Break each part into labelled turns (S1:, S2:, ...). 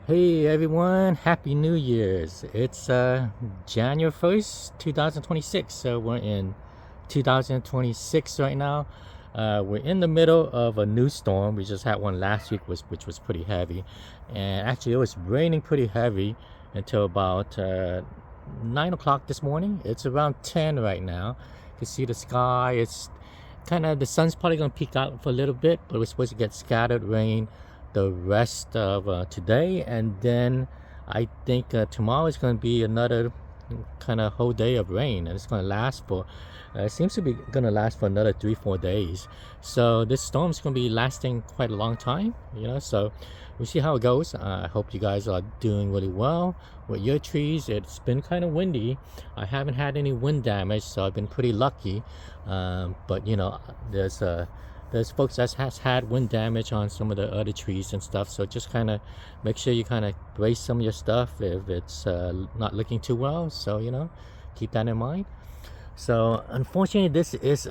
S1: Hey everyone, Happy New Year's. It's January 1st, 2026. So we're in 2026 right now. We're in the middle of a new storm. We just had one last week which was pretty heavy. And actually it was raining pretty heavy until about 9 o'clock this morning. It's around 10 right now. You can see the sky. It's kind of, the sun's probably going to peek out for a little bit, but we're supposed to get scattered rain the rest of today, and then I think tomorrow is going to be another kind of whole day of rain, and it's going to last for it seems to be going to last for another 3-4 days. So this storm's going to be lasting quite a long time, so we'll see how it goes. I hope you guys are doing really well with your trees. It's been kind of windy. I haven't had any wind damage, so I've been pretty lucky. But there's folks that has had wind damage on some of the other trees and stuff, so just kind of make sure you kind of brace some of your stuff if it's not looking too well. So keep that in mind. So unfortunately, this is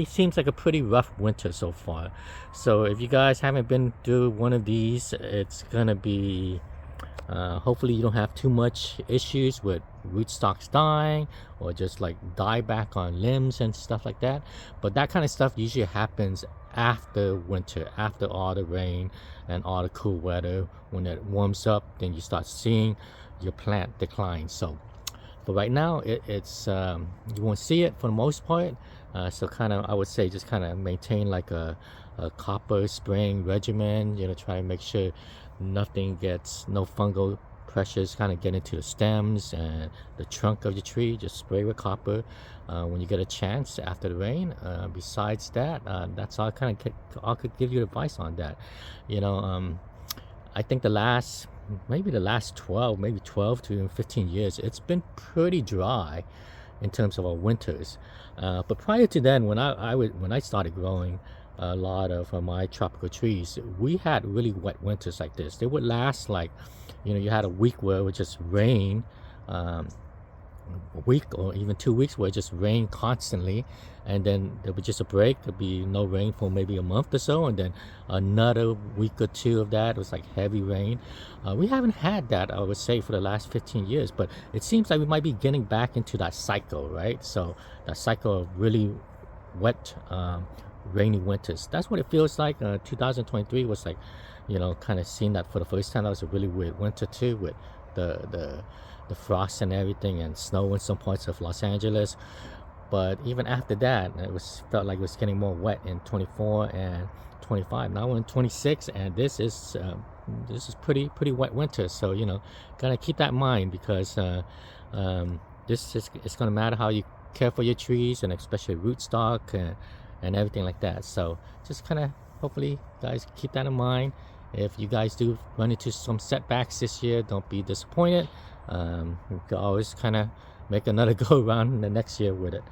S1: seems like a pretty rough winter so far. So if you guys haven't been through one of these, it's gonna be hopefully you don't have too much issues with rootstocks dying or just like dieback on limbs and stuff like that. But that kind of stuff usually happens after winter, after all the rain and all the cool weather. When it warms up, then you start seeing your plant decline. So but right now it's you won't see it for the most part. So kind of, I would say, just kind of maintain like a copper spraying regimen. Try to make sure no fungal pressures kind of get into the stems and the trunk of the tree. Just spray with copper when you get a chance after the rain. Besides that, that's all I could give you advice on that. I think the last 12 to 15 years, it's been pretty dry in terms of our winters. But prior to then, when I started growing a lot of my tropical trees, we had really wet winters like this. They would last like, you had a week where it would just rain, a week or even 2 weeks where it just rained constantly, and then there would just a break. There'd be no rain for maybe a month or so, and then another week or two of that was like heavy rain. We haven't had that, I would say, for the last 15 years, but it seems like we might be getting back into that cycle, right? So that cycle of really wet, rainy winters. That's what it feels like. 2023 was like, kind of seeing that for the first time. That was a really weird winter too, with the frost and everything, and snow in some parts of Los Angeles. But even after that, felt like it was getting more wet in 24 and 25. Now we're in 26, and this is pretty wet winter. So gotta keep that in mind, because it's gonna matter how you care for your trees, and especially rootstock and everything like that. So just kind of, hopefully, guys keep that in mind. If you guys do run into some setbacks this year, don't be disappointed. You can always kind of make another go around in the next year with it.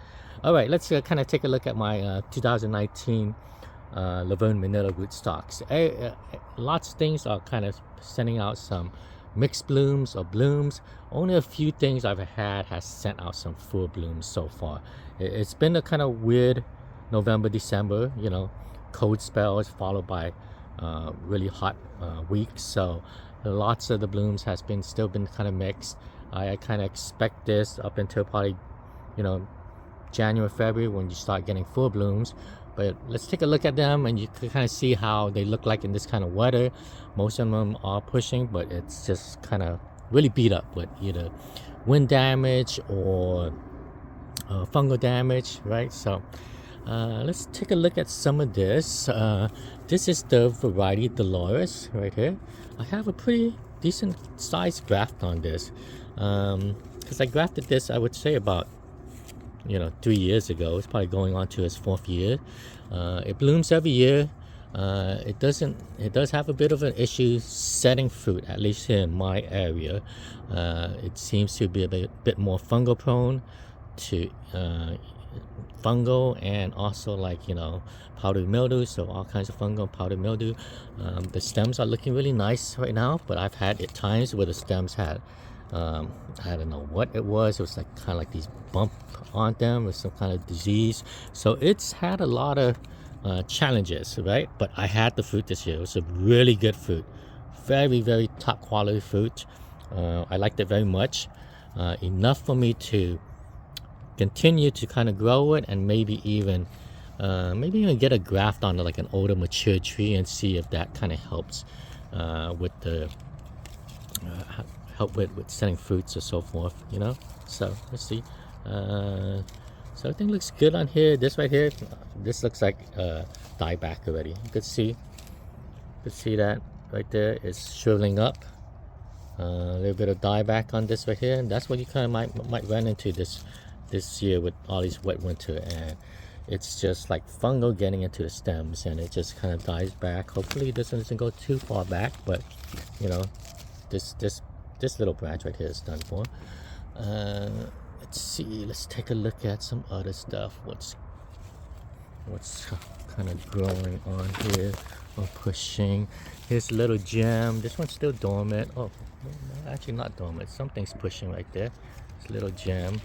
S1: All right, let's kind of take a look at my 2019 Laverne Manila rootstocks. Lots of things are kind of sending out some mixed blooms or blooms. Only a few things I've had has sent out some full blooms so far. It's been a kind of weird November, December, cold spells followed by really hot weeks. So lots of the blooms has still been kind of mixed. I kind of expect this up until probably January, February, when you start getting full blooms. But let's take a look at them, and you can kind of see how they look like in this kind of weather. Most of them are pushing, but it's just kind of really beat up with either wind damage or fungal damage, right? So let's take a look at some of this. This is the variety Dolores right here. I have a pretty decent sized graft on this, because I grafted this, I would say, about 3 years ago. It's probably going on to its 4th year. It blooms every year. It does have a bit of an issue setting fruit, at least here in my area. It seems to be a bit more fungal prone to fungal, and also like powdery mildew. So all kinds of fungal powdery mildew. The stems are looking really nice right now, but I've had at times where the stems had I don't know what it was. It was like kind of like these bump on them with some kind of disease. So it's had a lot of challenges, right? But I had the fruit this year. It was a really good fruit very top quality fruit. I liked it very much, enough for me to continue to kind of grow it, and maybe even get a graft on like an older mature tree and see if that kind of helps with the help with selling fruits or so forth, you know. So let's see. So everything looks good on here. This right here, this looks like dieback already. You could see that right there is shriveling up. A little bit of dieback on this right here, and that's what you kind of might run into this year with all these wet winter, and it's just like fungal getting into the stems, and it just kind of dies back. Hopefully this one doesn't go too far back, but you know, this little branch right here is done for. Let's see, let's take a look at some other stuff. What's kind of growing on here or pushing. Here's a little gem. This one's still dormant. Oh, actually not dormant. Something's pushing right there. This little gem.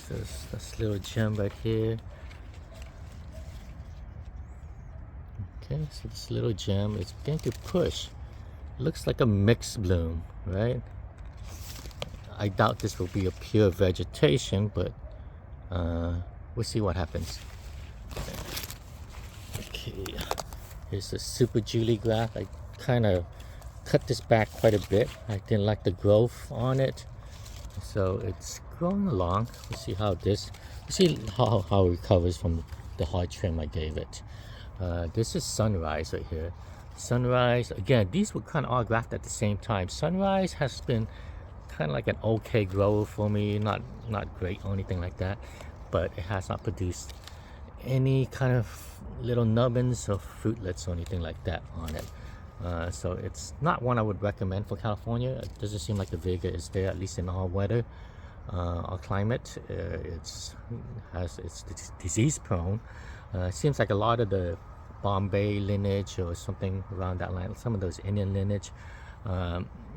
S1: This little gem right here. Okay, so this little gem is beginning to push. Looks like a mixed bloom, right? I doubt this will be a pure vegetation, but we'll see what happens. Okay, here's the Super Julie graft. I kind of cut this back quite a bit. I didn't like the growth on it, so it's growing along. We'll see how it recovers from the hard trim I gave it. This is Sunrise right here. Sunrise, again, these were kind of all grafted at the same time. Sunrise has been kind of like an okay grower for me, not great or anything like that, but it has not produced any kind of little nubbins or fruitlets or anything like that on it. So it's not one I would recommend for California. It doesn't seem like the vigor is there, at least in all weather or climate. It's disease prone. It seems like a lot of the Bombay lineage or something around that line, some of those Indian lineage,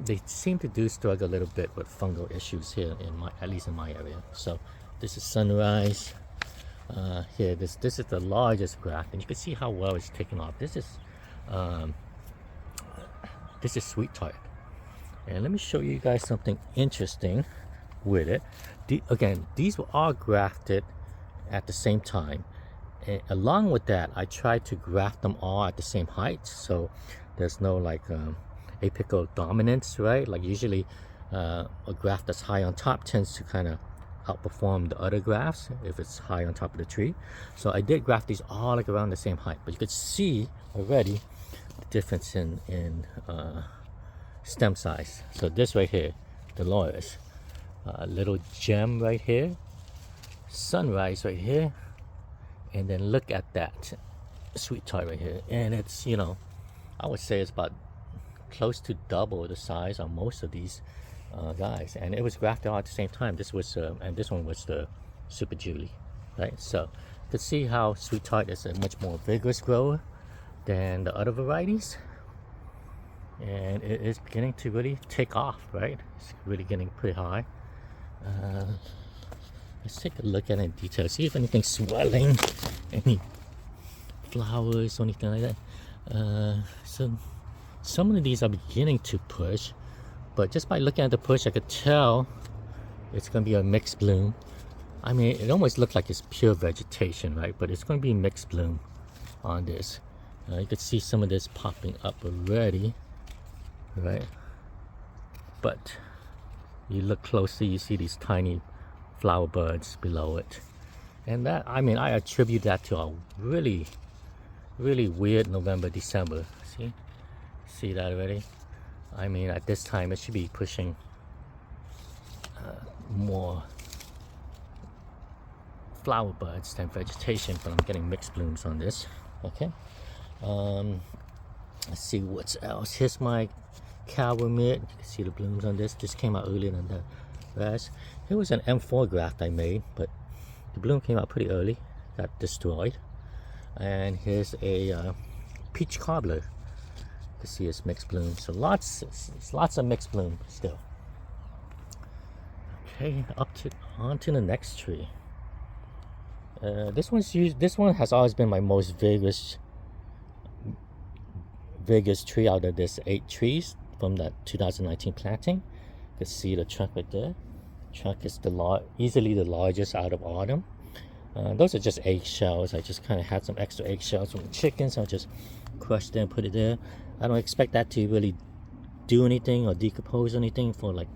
S1: they seem to struggle a little bit with fungal issues here at least in my area. So this is Sunrise. Here, this is the largest graft, and you can see how well it's taken off. This is Sweet Tart, and let me show you guys something interesting with it. Again, these were all grafted at the same time. And along with that, I tried to graft them all at the same height, so there's no like apical dominance, right? Like usually a graft that's high on top tends to kind of outperform the other grafts if it's high on top of the tree. So I did graft these all like around the same height, but you could see already the difference in stem size. So this right here, Dolores, little gem right here, Sunrise right here, and then look at that Sweet Tart right here, and it's, you know, I would say it's about close to double the size on most of these guys, and it was grafted all at the same time. This was and this one was the Super Julie, right? So you can see how Sweet Tart is a much more vigorous grower than the other varieties, and it is beginning to really take off, right? It's really getting pretty high. Let's take a look at it in detail, see if anything's swelling, any flowers or anything like that. So some of these are beginning to push, but just by looking at the push, I could tell it's going to be a mixed bloom. I mean, it almost looks like it's pure vegetation, right? But it's going to be mixed bloom on this. You could see some of this popping up already, right? But you look closely, you see these tiny flower buds below it. And that, I mean, I attribute that to a really weird November, December. See that already? I mean, at this time it should be pushing more flower buds than vegetation, but I'm getting mixed blooms on this. Okay, let's see what's else. Here's my Calamid. You can see the blooms on this. This came out earlier than the rest. Here was an M4 graft I made, but the bloom came out pretty early, got destroyed. And here's a peach cobbler. You can see it's mixed bloom. So lots of mixed bloom still. Okay, on to the next tree. This one has always been my most vigorous biggest tree out of this 8 trees from that 2019 planting. You can see the trunk right there. Trunk is easily the largest out of all of them. Those are just eggshells. I just kind of had some extra eggshells from the chickens. I'll just crush them, put it there. I don't expect that to really do anything or decompose anything for like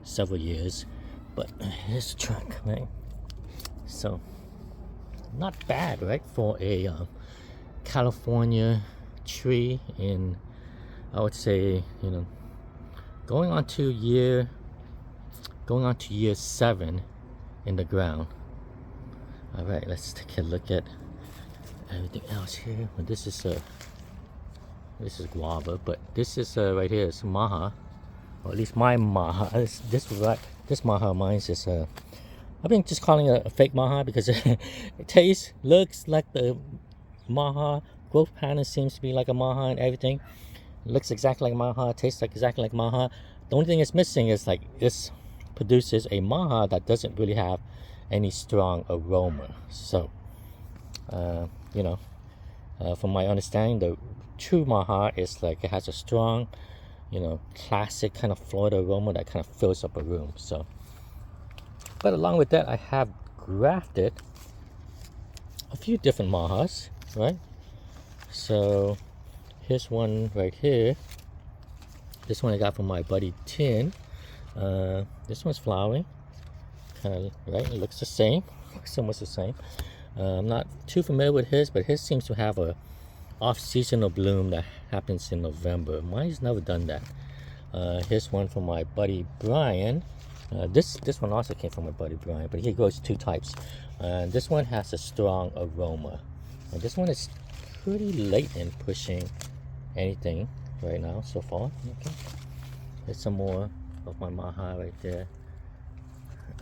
S1: several years. But here's the trunk, right? So not bad, right, for a California tree in, I would say, you know, going on to year 7 in the ground. All right, let's take a look at everything else here. Well, this is guava, but this is right here is maha, or at least my maha. This maha of mine is I've been just calling it a fake maha because it looks like the maha. Growth pattern seems to be like a maha and everything. It looks exactly like maha, tastes like exactly like maha. The only thing it's missing is like this produces a maha that doesn't really have any strong aroma. So, you know, from my understanding, the true maha is like it has a strong, you know, classic kind of Florida aroma that kind of fills up a room. So, but along with that, I have grafted a few different mahas, right? So here's one right here. This one I got from my buddy Tin. This one's flowering, kind of, right? It looks the same, looks almost the same. I'm not too familiar with his, but his seems to have a off-seasonal bloom that happens in November. Mine's never done that. Here's one from my buddy Brian. This one also came from my buddy Brian, but he grows 2 types. This one has a strong aroma, and this one is pretty late in pushing anything right now so far. Okay, there's some more of my maha right there.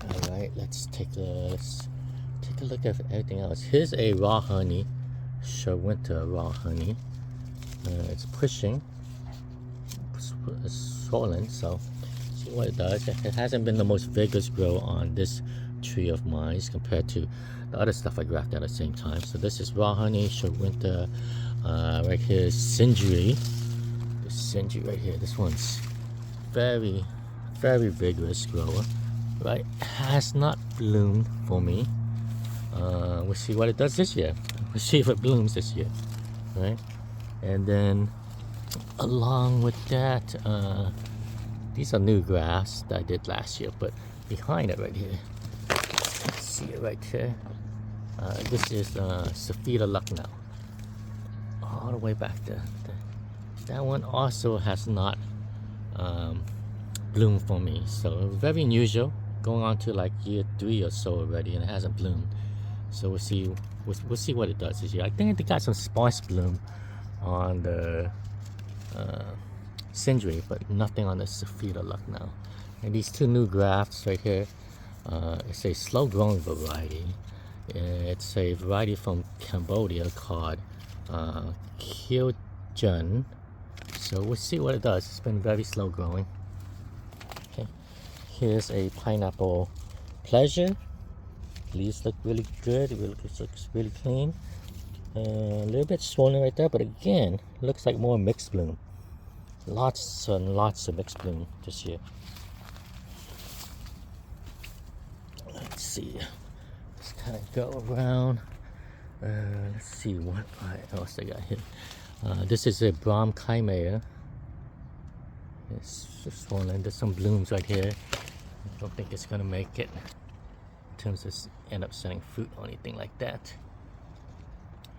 S1: All right, let's take a look at everything else. Here's a raw honey, winter raw honey. It's pushing, it's swollen, so see what it does. It hasn't been the most vigorous grow on this tree of mine compared to the other stuff I grafted at the same time. So this is raw honey, winter. Right here is Sindri. The Sindri right here. This one's very, very vigorous grower. Right, has not bloomed for me. We'll see what it does this year. We'll see if it blooms this year, right? And then along with that, these are new grafts that I did last year, but behind it right here, let's see it right here. This is Safida Lucknow, all the way back there. That one also has not bloomed for me, so very unusual. Going on to like year 3 or so already, and it hasn't bloomed. So we'll see what it does this year. I think it got some sparse bloom on the Sindri, but nothing on the Safida Lucknow. And these 2 new grafts right here, it's a slow-growing variety. It's a variety from Cambodia called Kyeojun. So we'll see what it does. It's been very slow-growing. Okay, here's a pineapple pleasure. Leaves look really good. It looks really clean. A little bit swollen right there, but again, looks like more mixed bloom. Lots and lots of mixed bloom this year. Let's see. Let's kind of go around. Let's see what else I got here. This is a Brahm Chimera. It's swollen. There's some blooms right here. I don't think it's gonna make it in terms of end up sending fruit or anything like that.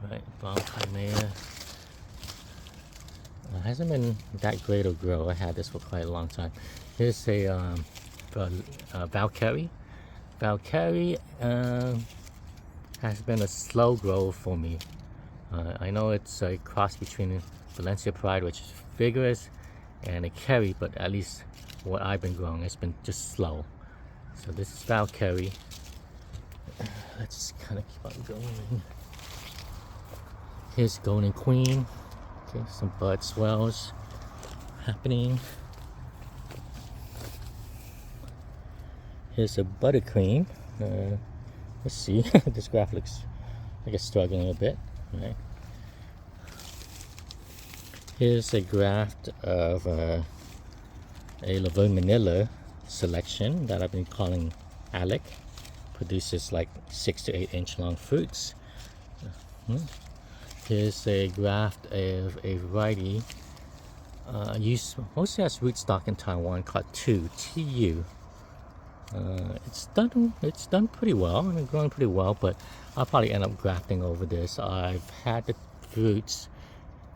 S1: Right, Brahm Chimera. Hasn't been that great a grow. I had this for quite a long time. Here's a Valkyrie. Valkyrie has been a slow grow for me. I know it's a cross between Valencia Pride, which is vigorous, and a Kerry, but at least what I've been growing, it's been just slow. So this is Valkyrie. Let's kind of keep on going. Here's Golden Queen. Okay, some bud swells happening. Here's a buttercream. Let's see. This graph looks like it's struggling a bit. Right. Here's a graft of a Verne Manila selection that I've been calling Alec. Produces like 6 to 8 inch long fruits. Here's a graft of a variety used mostly as rootstock in Taiwan called TU. It's done pretty well. I mean, growing pretty well, but I'll probably end up grafting over this. I've had the fruits.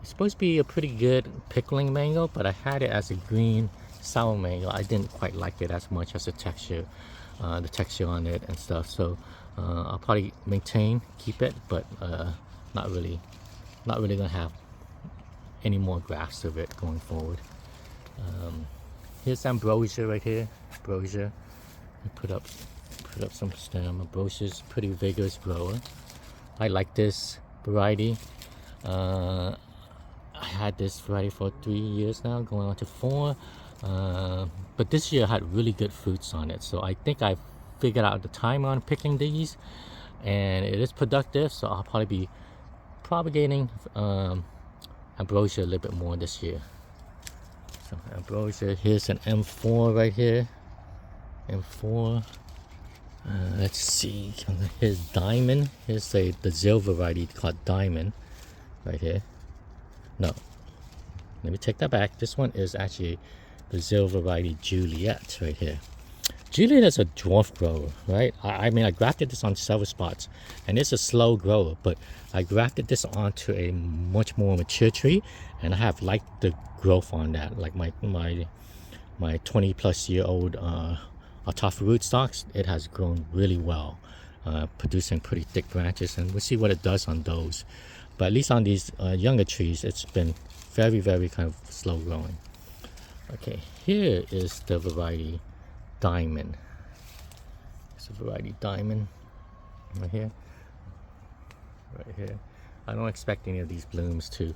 S1: It's supposed to be a pretty good pickling mango, but I had it as a green sour mango. I didn't quite like it as much as the texture on it and stuff. So I'll probably keep it, but not really gonna have any more grafts of it going forward. Here's ambrosia right here. Ambrosia. Put up some stem. Ambrosia's pretty vigorous grower. I like this variety. I had this variety for 3 years now, going on to 4. But this year I had really good fruits on it, so I think I figured out the time on picking these, and it is productive. So I'll probably be propagating ambrosia a little bit more this year. So ambrosia. Here's an M4 right here. M4. Let's see. Here's diamond. Here's the Brazil variety called diamond right here. No, let me take that back. This one is actually Brazil variety Juliet right here. Juliet is a dwarf grower, right? I mean, I grafted this on several spots, and it's a slow grower, but I grafted this onto a much more mature tree, and I have liked the growth on that. Like my 20-plus-year-old Altafa rootstocks, it has grown really well, producing pretty thick branches, and we'll see what it does on those. But at least on these younger trees, it's been very, very kind of slow growing. Okay, here is the variety diamond. It's a variety diamond right here. Right here. I don't expect any of these blooms to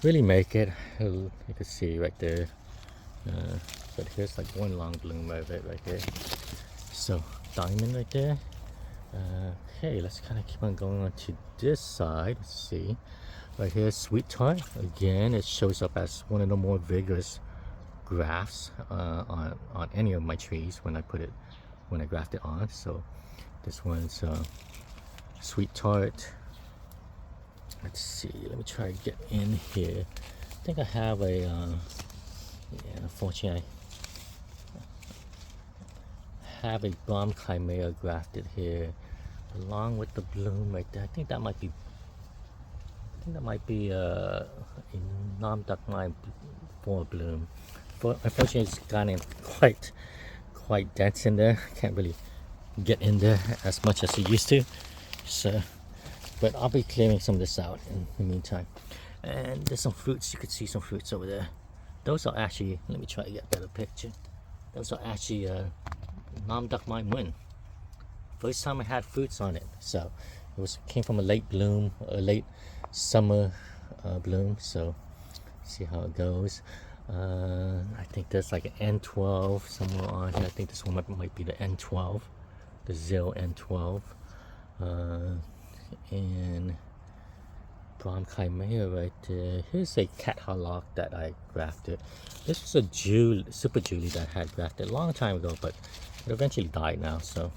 S1: really make it. You can see right there. But here's like one long bloom of it right there. So diamond right there. Okay, let's kind of keep on going on to this side. Let's see. Right here, sweet tart. Again, it shows up as one of the more vigorous grafts on any of my trees when I graft it on. So this one's sweet tart. Let's see. Let me try to get in here. I think I have a. Yeah, unfortunately, I have a bomb chimera grafted here, along with the bloom right there. I think that might be a non-duckline for bloom. But unfortunately, it's gotten quite dense in there. Can't really get in there as much as it used to. So, but I'll be clearing some of this out in the meantime. And there's some fruits. You could see some fruits over there. Those are actually, let me try to get a better picture. Those are actually Nam Duck Mine Win. First time I had fruits on it. So it came from a late bloom, a late summer bloom. So see how it goes. I think there's like an N12 somewhere on here. I think this one might be the N12, the Zill N12. And Brom Chimera right there. Here's a cat halak that I grafted. This was a Super Julie that I had grafted a long time ago, but it eventually died now. So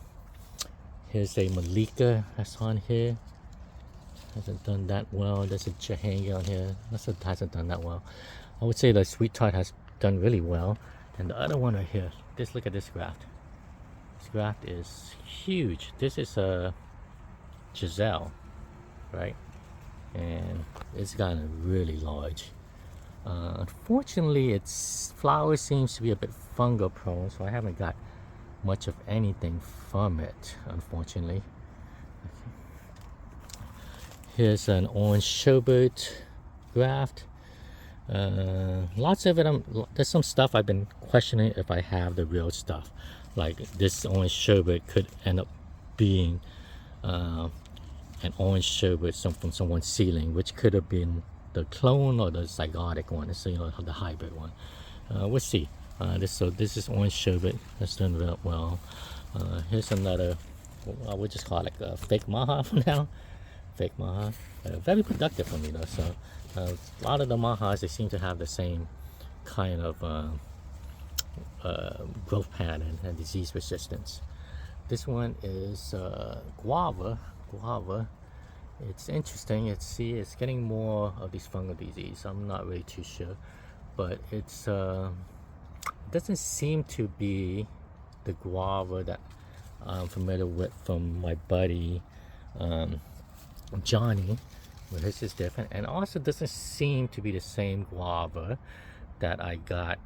S1: here's a Malika that's on here. Hasn't done that well. There's a Jahanga on here. Also hasn't done that well. I would say the sweet tart has done really well. And the other one right here, just look at this graft. This graft is huge. This is a Giselle, right? And it's gotten really large. Unfortunately, its flower seems to be a bit fungal prone, so I haven't got much of anything from it, unfortunately. Here's an orange sherbet graft. Lots of it. There's some stuff I've been questioning if I have the real stuff. Like this orange sherbet could end up being an orange sherbet from someone's ceiling, which could have been the clone or the zygotic one. So the hybrid one. We'll see. This is orange sherbet. That's done real well. Here's another. I would just call it like a fake maha for now. Fake maha. Very productive for me though. So A lot of the mahas, they seem to have the same kind of growth pattern and disease resistance. This one is guava. Guava. It's interesting. It's getting more of these fungal disease. I'm not really too sure, but it doesn't seem to be the guava that I'm familiar with from my buddy Johnny. But his is different, and also doesn't seem to be the same guava that I got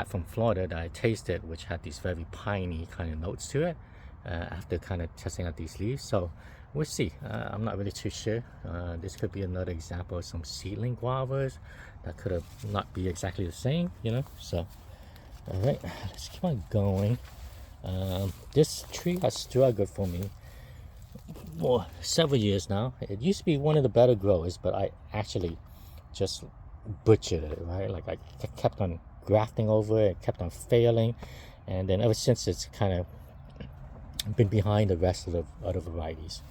S1: from Florida that I tasted, which had these very piney kind of notes to it after kind of testing out these leaves. So we'll see. I'm not really too sure. This could be another example of some seedling guavas that could have not be exactly the same, you know. So all right, let's keep on going. This tree has struggled for me for several years now. It used to be one of the better growers, but I actually just butchered it, right? Like I kept on grafting over it, kept on failing, and then ever since it's kind of been behind the rest of the other varieties.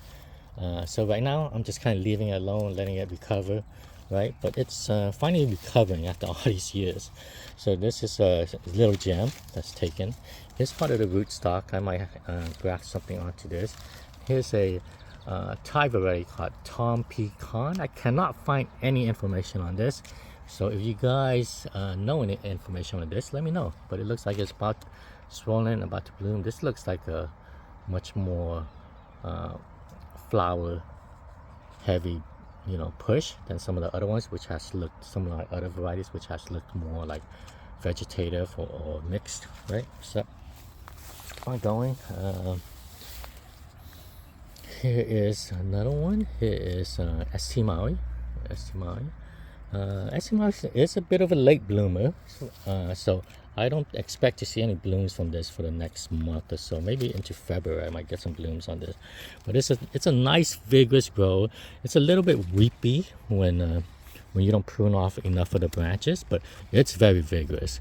S1: So right now I'm just kind of leaving it alone, letting it recover, right? But it's finally recovering after all these years. So this is a little gem that's taken. Here's part of the rootstock. I might graft something onto this. Here's a Thai variety called Tom Pecan. I cannot find any information on this. So if you guys know any information on this, let me know. But it looks like it's about swollen, about to bloom. This looks like a much more flower heavy, you know, push than some of the other ones, which has looked, some of the other varieties which has looked more like vegetative or mixed, right? So keep on going. Here is another one. Here is St. Maui. St. Maui. St. Maui is a bit of a late bloomer, so I don't expect to see any blooms from this for the next month or so. Maybe into February I might get some blooms on this. But it's a nice vigorous grow. It's a little bit weepy when you don't prune off enough of the branches, but it's very vigorous.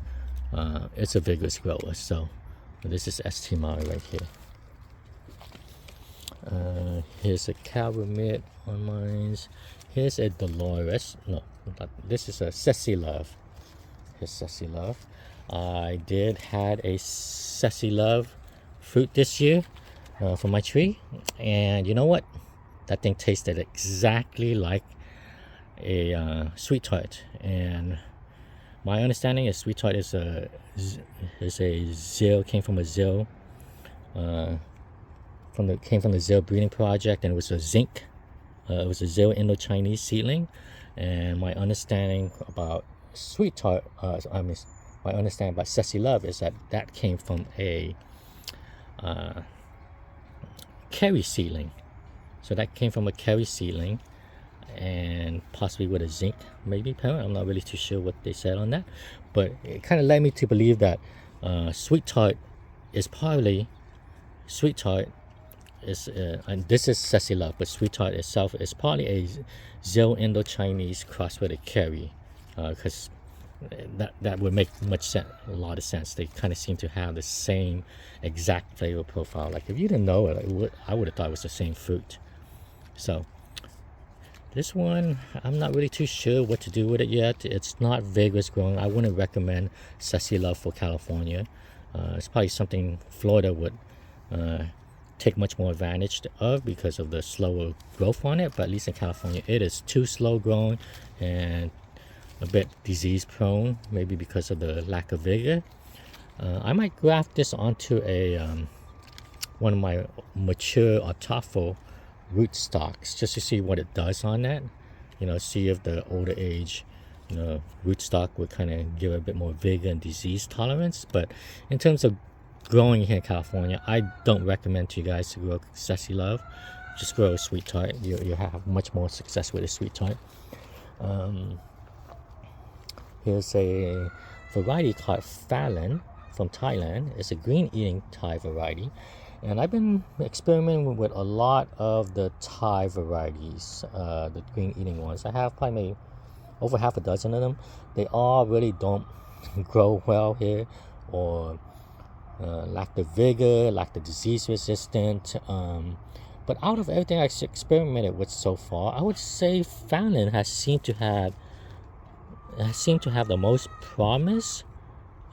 S1: It's a vigorous grower. So this is St. Maui right here. Here's a Calumet on mine. Here's a Dolores. No, this is a Ceci Love. Here's Ceci Love. I did had a Ceci Love fruit this year from my tree, and you know what? That thing tasted exactly like a sweet tart. And my understanding is sweet tart is a came from a Zill. Came from the Zill breeding project, and it was a zinc. It was a Zill Indo-Chinese seedling, and my understanding about sweet tart, my understanding about Ceci Love is that came from a Kerry seedling. So that came from a Kerry seedling, and possibly with a zinc maybe parent. I'm not really too sure what they said on that, but it kind of led me to believe that sweet tart is probably sweet tart. And this is Ceci Love, but sweet tart itself is probably a Zill Indo-Chinese crossed with a Kerry, because that would make a lot of sense. They kind of seem to have the same exact flavor profile. Like if you didn't know it, I would have thought it was the same fruit. So this one, I'm not really too sure what to do with it yet. It's not vigorous growing. I wouldn't recommend Ceci Love for California. It's probably something Florida would take much more advantage of because of the slower growth on it, but at least in California it is too slow growing and a bit disease prone, maybe because of the lack of vigor. I might graft this onto a one of my mature autofo rootstocks just to see what it does on that, you know, see if the older age, you know, rootstock would kind of give a bit more vigor and disease tolerance. But in terms of growing here in California, I don't recommend to you guys to grow Ceci Love. Just grow a sweet tart. You have much more success with a sweet tart. Here's a variety called Phalon from Thailand. It's a green eating Thai variety, and I've been experimenting with a lot of the Thai varieties, the green eating ones. I have probably over half a dozen of them. They all really don't grow well here, or lack the vigor, lack the disease resistant. But out of everything I experimented with so far, I would say Verne has seemed to have the most promise.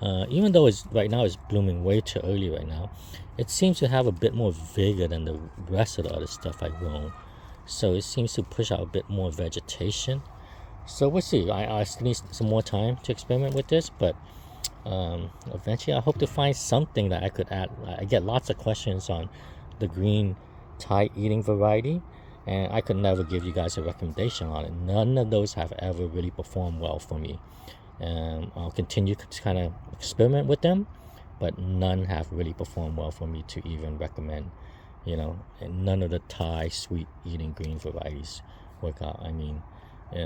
S1: Even though it's right now it's blooming way too early right now, it seems to have a bit more vigor than the rest of the other stuff I've grown. So it seems to push out a bit more vegetation. So we'll see. I still need some more time to experiment with this, but eventually I hope to find something that I could add. I get lots of questions on the green Thai eating variety, and I could never give you guys a recommendation on it. None of those have ever really performed well for me. I'll continue to kind of experiment with them, but none have really performed well for me to even recommend. And none of the Thai sweet eating green varieties work out. I mean,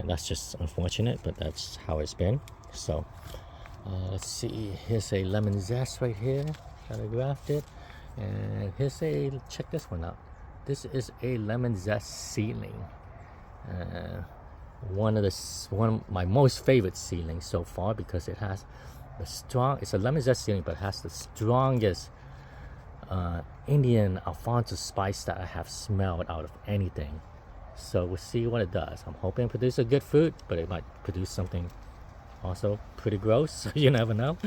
S1: that's just unfortunate, but that's how it's been. So let's see, here's a lemon zest right here that I grafted, and check this one out. This is a lemon zest seedling. One of my most favorite seedlings so far, because it has it's a lemon zest seedling, but it has the strongest Indian Alfonso spice that I have smelled out of anything. So we'll see what it does. I'm hoping it produces a good fruit, but it might produce something also pretty gross, so you never know.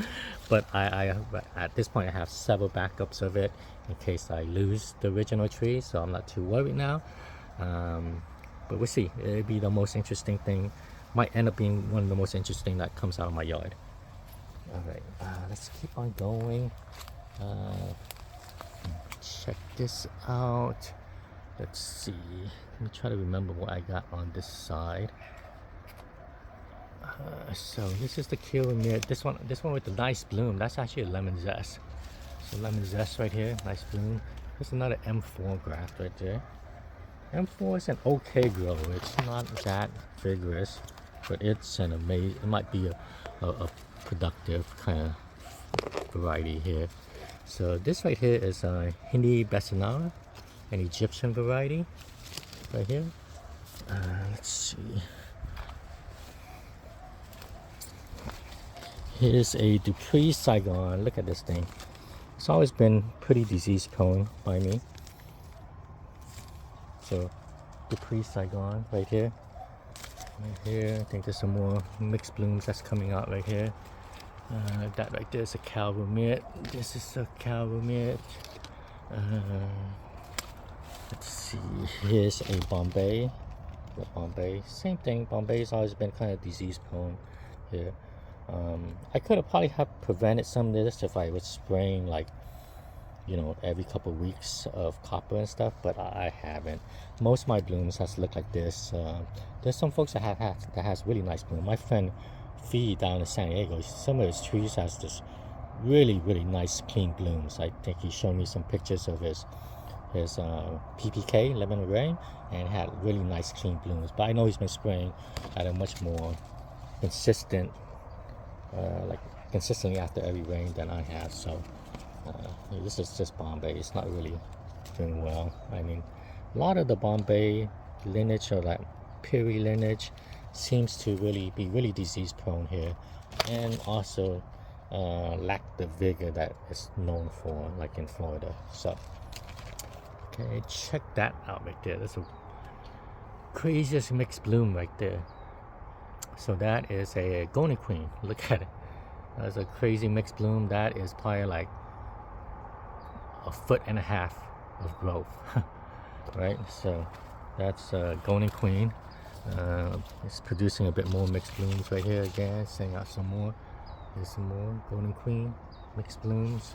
S1: But I at this point I have several backups of it in case I lose the original tree, so I'm not too worried now. But we'll see. It'll be the most interesting thing. Might end up being one of the most interesting that comes out of my yard. All right, let's keep on going. Check this out. Let's see. Let me try to remember what I got on this side. So this is the Kiramir. This one with the nice bloom. That's actually a lemon zest. So lemon zest right here, nice bloom. There's another M4 graft right there. M4 is an okay grow. It's not that vigorous, but it's an amazing. It might be a productive kind of variety here. So this right here is a Hindi Bessanara, an Egyptian variety right here. Let's see. Here's a Dupree Saigon. Look at this thing. It's always been pretty disease prone by me. So Dupree Saigon right here. Right here, I think there's some more mixed blooms that's coming out right here. That right there is a Calvamit. This is a Calvamit. Let's see. Here's a Bombay. The Bombay, same thing. Bombay's always been kind of disease prone here. I could have probably prevented some of this if I was spraying every couple of weeks of copper and stuff, but I haven't. Most of my blooms has looked like this. There's some folks that has really nice bloom. My friend Fee down in San Diego, some of his trees has this really nice clean blooms. I think he showed me some pictures of his PPK lemon rain, and it had really nice clean blooms. But I know he's been spraying at a much more consistent, consistently after every rain than I have. So this is just Bombay. It's not really doing well. I mean, a lot of the Bombay lineage, or that Piri lineage, seems to be really disease prone here, and also lack the vigor that it's known for, like in Florida. So okay, check that out right there. That's a craziest mixed bloom right there. So that is a Golden Queen. Look at it. That's a crazy mixed bloom. That is probably like 1.5 feet of growth. Right, so that's Golden Queen. It's producing a bit more mixed blooms right here again. Sending out some more. There's some more Golden Queen mixed blooms.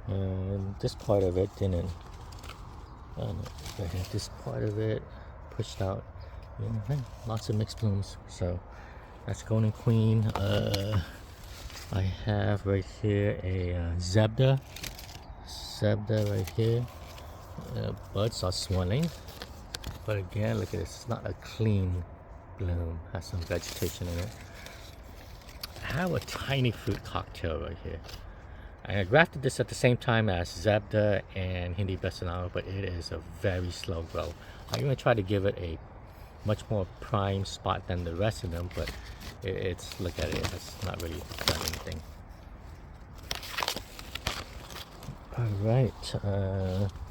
S1: And this part of it didn't. This part of it pushed out. Lots of mixed blooms. So that's Golden Queen. I have right here a Zebda. Zebda right here. Buds are swelling, but again, look at this. It's not a clean bloom. Has some vegetation in it. I have a tiny fruit cocktail right here. I grafted this at the same time as Zebda and Hindi Bessanara, but it is a very slow grow. I'm gonna try to give it a much more prime spot than the rest of them, but it's look at it. It's not really done anything. All right,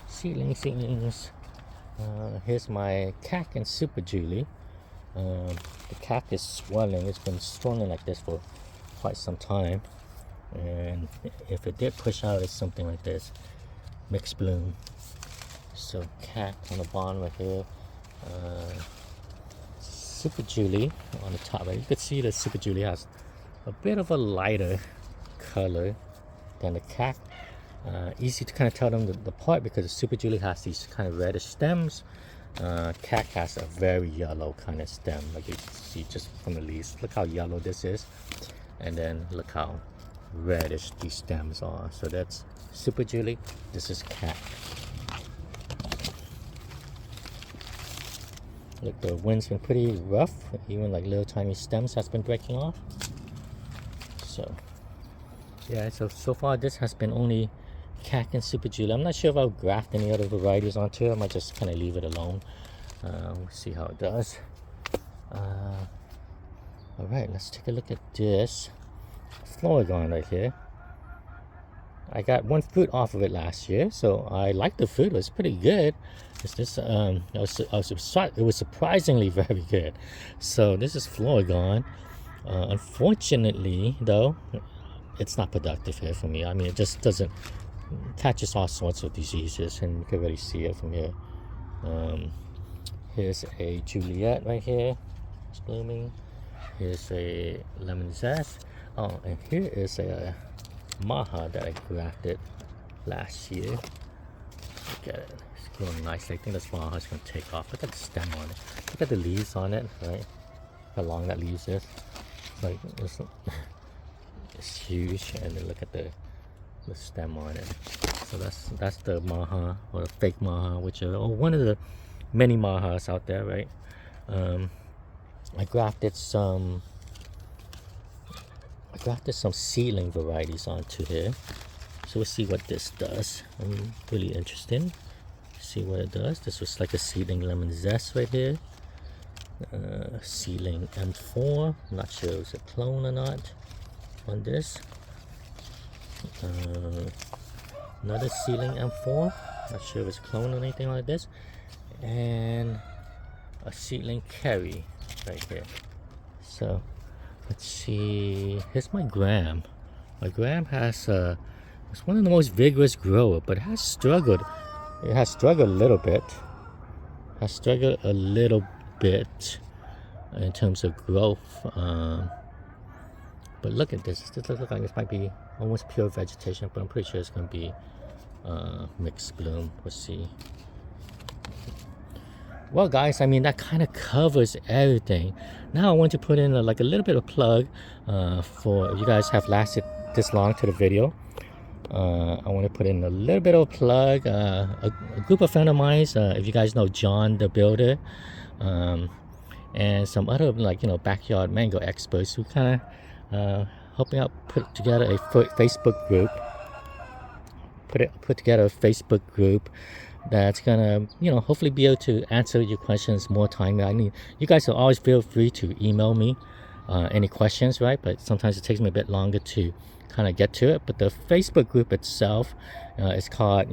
S1: seedlings. Here's my cack and Super Julie. The cack is swelling. It's been swelling like this for quite some time, and if it did push out, it's something like this, mixed bloom. So cack on the bottom right here, Super Julie on the top. Right, you could see the Super Julie has a bit of a lighter color than the cack. Easy to kind of tell them apart because the Super Julie has these kind of reddish stems. Cack has a very yellow kind of stem, like you can see just from the leaves. Look how yellow this is, and then look how reddish these stems are. So that's Super Julie. This is cack. Look, the wind's been pretty rough. Even like little tiny stems has been breaking off. So yeah, so far this has been only cack and Super Julie. I'm not sure if I'll graft any other varieties onto it. I might just kind of leave it alone. We'll see how it does. Alright, let's take a look at this Florigon right here. I got one fruit off of it last year, so I liked the fruit. It was pretty good. It was surprisingly very good. So this is Florigon. Unfortunately, though, it's not productive here for me. I mean, it just doesn't, catches all sorts of diseases, and you can really see it from here. Here's a Juliet right here. It's blooming. Here's a lemon zest. Oh, and here is a Maha that I grafted last year. Look at it. It's growing nicely. I think this Maha is going to take off. Look at the stem on it. Look at the leaves on it, right? How long that leaves is. Like, it's huge. And then look at the stem on it. So that's the Maha, or the fake Maha, which are one of the many Mahas out there, right? I grafted some seedling varieties onto here, so we'll see what this does. I'm really interested. See what it does. This was like a seedling lemon zest right here. Seedling M4. I'm not sure if it's a clone or not on this. Another seedling M4. Not sure if it's a clone or anything like this. And a seedling Kerry right here. So let's see. Here's my gram. My gram has it's one of the most vigorous grower, but it has struggled. It has struggled a little bit. In terms of growth. But look at this. This looks like this might be almost pure vegetation, but I'm pretty sure it's going to be mixed bloom. We'll see. Well, guys, I mean, that kind of covers everything. Now I want to put in a little bit of plug for, if you guys have lasted this long to the video. I want to put in a little bit of plug. A group of friends of mine, if you guys know John the Builder, and some other backyard mango experts who kind of helping out put together a Facebook group. Put together a Facebook group that's gonna hopefully be able to answer your questions more timely. I mean, you guys will always feel free to email me any questions, right? But sometimes it takes me a bit longer to kind of get to it. But the Facebook group itself is called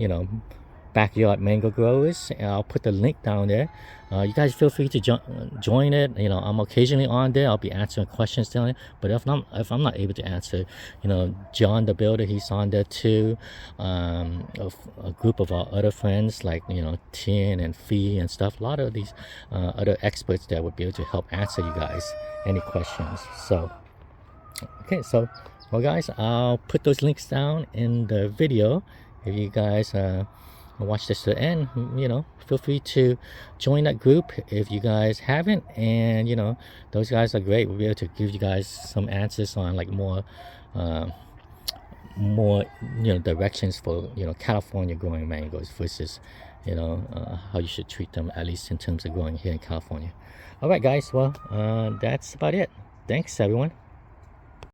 S1: Backyard Mango Growers, and I'll put the link down there. You guys feel free to join it. I'm occasionally on there. I'll be answering questions down there. But if I'm not able to answer, John the Builder, he's on there too. A group of our other friends like Tien and Fee and stuff. A lot of these other experts that would be able to help answer you guys any questions. So okay, so well, guys, I'll put those links down in the video. If you guys watch this to the end, feel free to join that group if you guys haven't. And those guys are great. We'll be able to give you guys some answers on more directions for California growing mangoes versus how you should treat them, at least in terms of growing here in California. All right, guys, well, that's about it. Thanks, everyone.